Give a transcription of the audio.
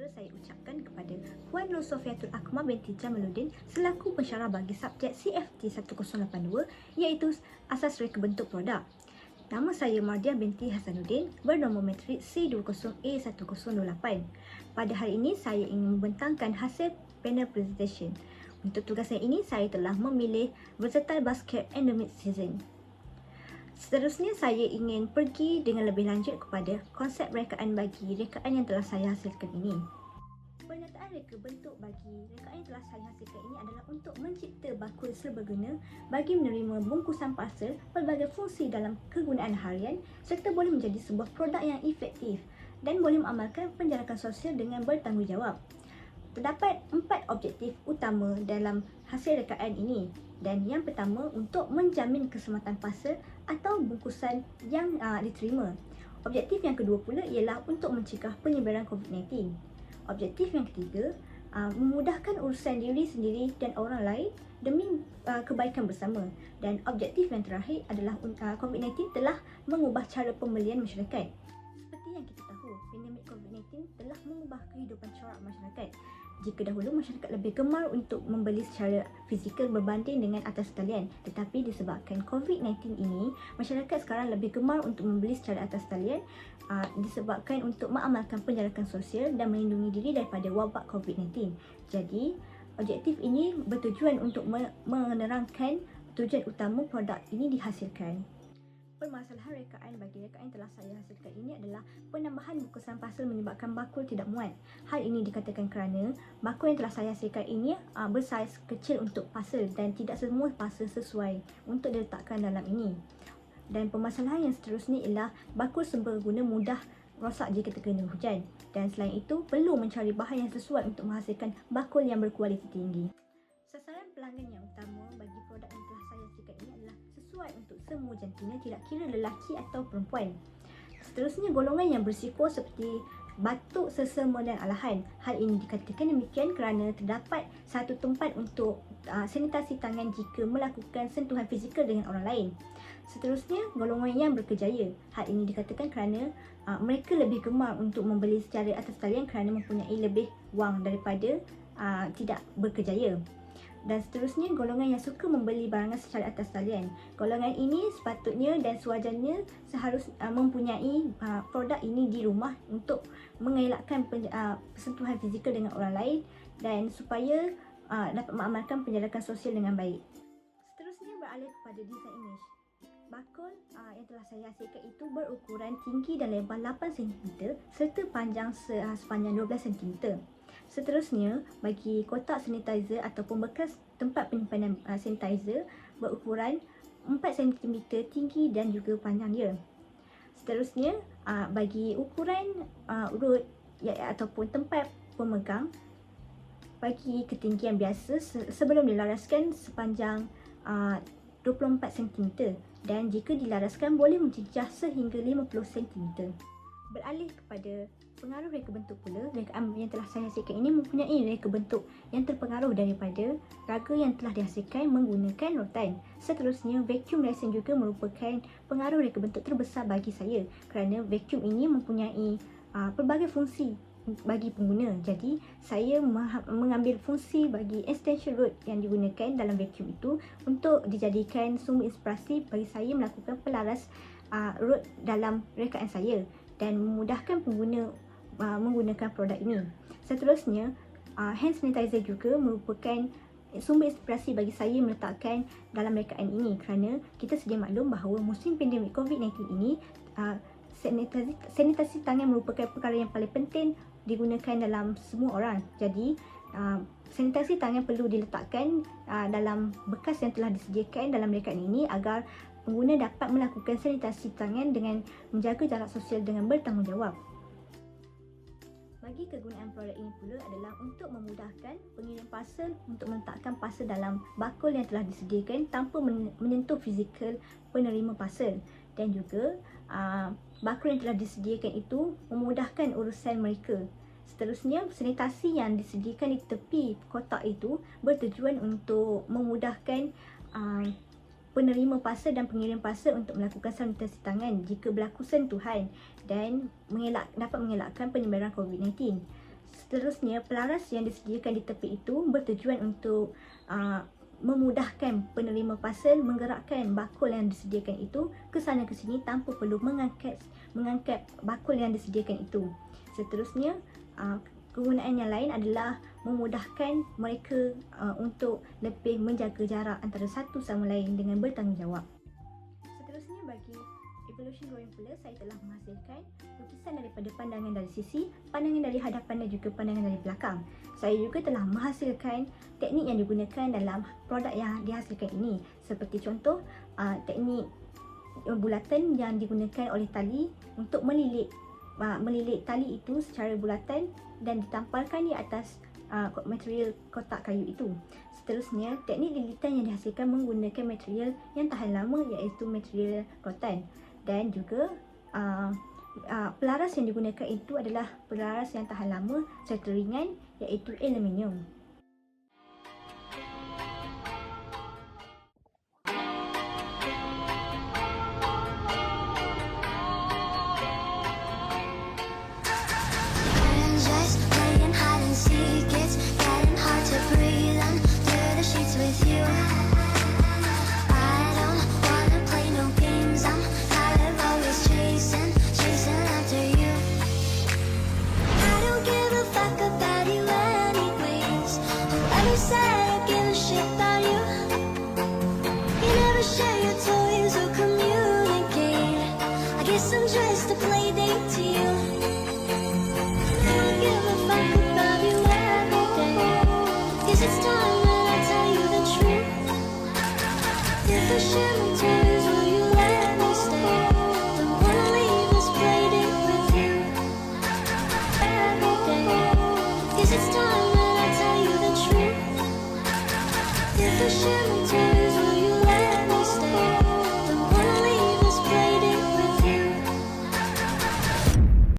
sejahtera saya ucapkan kepada Puan Nur Sofiatul Akmal binti Jamaluddin selaku pensyarah bagi subjek CFT 1082 iaitu Asas Reka Bentuk Produk. Nama saya Mardiah binti Hasanuddin, bernombor matrik C20A1008. Pada hari ini saya ingin membentangkan hasil panel presentation. Untuk tugasan ini saya telah memilih versatile basket endemic season. Seterusnya saya ingin pergi dengan lebih lanjut kepada konsep rekaan bagi rekaan yang telah saya hasilkan ini. Penyataan reka bentuk bagi rekaan yang telah saya hasilkan ini adalah untuk mencipta bakul serbaguna bagi menerima bungkusan parcel pelbagai fungsi dalam kegunaan harian serta boleh menjadi sebuah produk yang efektif dan boleh mengamalkan penjarakan sosial dengan bertanggungjawab. Terdapat 4 objektif utama dalam hasil rekaan ini, dan yang pertama untuk menjamin keselamatan parcel atau bungkusan yang diterima. Objektif yang kedua pula ialah untuk mencegah penyebaran COVID-19. Objektif yang ketiga, memudahkan urusan diri sendiri dan orang lain demi kebaikan bersama. Dan objektif yang terakhir adalah COVID-19 telah mengubah cara pembelian masyarakat. Seperti yang kita tahu, pandemik COVID-19 telah mengubah kehidupan corak masyarakat. Jika dahulu masyarakat lebih gemar untuk membeli secara fizikal berbanding dengan atas talian, tetapi disebabkan COVID-19 ini, masyarakat sekarang lebih gemar untuk membeli secara atas talian disebabkan untuk mengamalkan penjarakan sosial dan melindungi diri daripada wabak COVID-19. Jadi, objektif ini bertujuan untuk menerangkan tujuan utama produk ini dihasilkan. Permasalahan rekaan bagi rekaan yang telah saya hasilkan ini adalah penambahan bungkusan parcel menyebabkan bakul tidak muat. Hal ini dikatakan kerana bakul yang telah saya hasilkan ini bersaiz kecil untuk parcel dan tidak semua parcel sesuai untuk diletakkan dalam ini. Dan permasalahan yang seterusnya ialah bakul serbaguna mudah rosak jika terkena hujan. Dan selain itu, perlu mencari bahan yang sesuai untuk menghasilkan bakul yang berkualiti tinggi. Sasaran pelanggan yang utama bagi produk yang telah saya hasilkan ini adalah sesuai untuk semua jantina, tidak kira lelaki atau perempuan. Seterusnya, golongan yang berisiko seperti batuk, sesama dan alahan. Hal ini dikatakan demikian kerana terdapat satu tempat untuk sanitasi tangan jika melakukan sentuhan fizikal dengan orang lain. Seterusnya, golongan yang berkejaya. Hal ini dikatakan kerana mereka lebih gemar untuk membeli secara atas talian kerana mempunyai lebih wang daripada tidak berkejaya. Dan seterusnya, golongan yang suka membeli barangan secara atas talian. Golongan ini sepatutnya dan sewajarnya seharus mempunyai produk ini di rumah untuk mengelakkan sentuhan fizikal dengan orang lain dan supaya dapat mengamalkan penjarakan sosial dengan baik. Seterusnya, beralih kepada design image. Bakul yang telah saya hasilkan itu berukuran tinggi dan lebar 8 cm serta panjang sepanjang 12 cm. Seterusnya, bagi kotak sanitizer ataupun bekas tempat penyimpanan sanitizer berukuran 4 cm tinggi dan juga panjang dia. Seterusnya, bagi ukuran root ataupun tempat pemegang bagi ketinggian biasa sebelum dilaraskan sepanjang 24 cm dan jika dilaraskan boleh mencecah sehingga 50 cm. Beralih kepada pengaruh reka bentuk pula, rekaan yang telah saya hasilkan ini mempunyai reka bentuk yang terpengaruh daripada raga yang telah dihasilkan menggunakan rotan. Seterusnya, vacuum resin juga merupakan pengaruh reka bentuk terbesar bagi saya kerana vacuum ini mempunyai pelbagai fungsi bagi pengguna. Jadi, saya mengambil fungsi bagi extension rod yang digunakan dalam vacuum itu untuk dijadikan sumber inspirasi bagi saya melakukan pelaras rod dalam rekaan saya dan memudahkan pengguna menggunakan produk ini. Seterusnya, hand sanitizer juga merupakan sumber inspirasi bagi saya meletakkan dalam rekaan ini kerana kita sedia maklum bahawa musim pandemik COVID-19 ini sanitasi tangan merupakan perkara yang paling penting digunakan dalam semua orang. Jadi, sanitasi tangan perlu diletakkan dalam bekas yang telah disediakan dalam rekaan ini agar pengguna dapat melakukan sanitasi tangan dengan menjaga jarak sosial dengan bertanggungjawab. Bagi kegunaan produk ini pula adalah untuk memudahkan pengirim parcel untuk meletakkan parcel dalam bakul yang telah disediakan tanpa menyentuh fizikal penerima parcel. Dan juga bakul yang telah disediakan itu memudahkan urusan mereka. Seterusnya, sanitasi yang disediakan di tepi kotak itu bertujuan untuk memudahkan penerima parcel dan pengirim parcel untuk melakukan sanitasi tangan jika berlaku sentuhan dan dapat mengelakkan penyebaran COVID-19. Seterusnya, pelaras yang disediakan di tepi itu bertujuan untuk memudahkan penerima parcel menggerakkan bakul yang disediakan itu ke sana ke sini tanpa perlu mengangkat bakul yang disediakan itu. Seterusnya, kegunaan yang lain adalah memudahkan mereka untuk lebih menjaga jarak antara satu sama lain dengan bertanggungjawab. Seterusnya, bagi evolution drawing pula, saya telah menghasilkan lukisan daripada pandangan dari sisi, pandangan dari hadapan dan juga pandangan dari belakang. Saya juga telah menghasilkan teknik yang digunakan dalam produk yang dihasilkan ini. Seperti contoh, teknik bulatan yang digunakan oleh tali untuk melilit tali itu secara bulatan dan ditampalkan di atas material kotak kayu itu. Seterusnya, teknik lilitan yang dihasilkan menggunakan material yang tahan lama, iaitu material rotan. Dan juga pelaras yang digunakan itu adalah pelaras yang tahan lama serta ringan, iaitu aluminium. Just playing hide and seek, it's getting hard to breathe under the sheets with you. I don't wanna play no games, I'm tired of always chasing after you. I don't give a fuck about you anyways. Whoever said I give a shit about you? You never share your toys or communicate. I guess I'm just a play date to you. It's time that I tell you the truth. If I share my